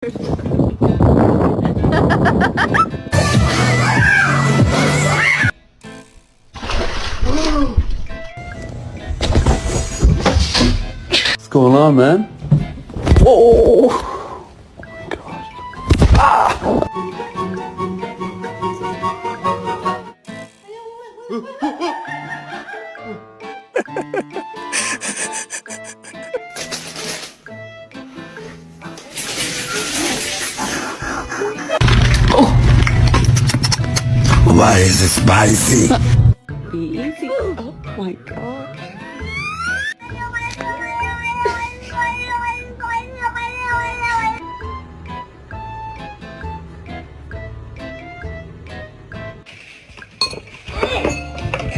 What's going on, man? Whoa! Oh my gosh. Why is it spicy?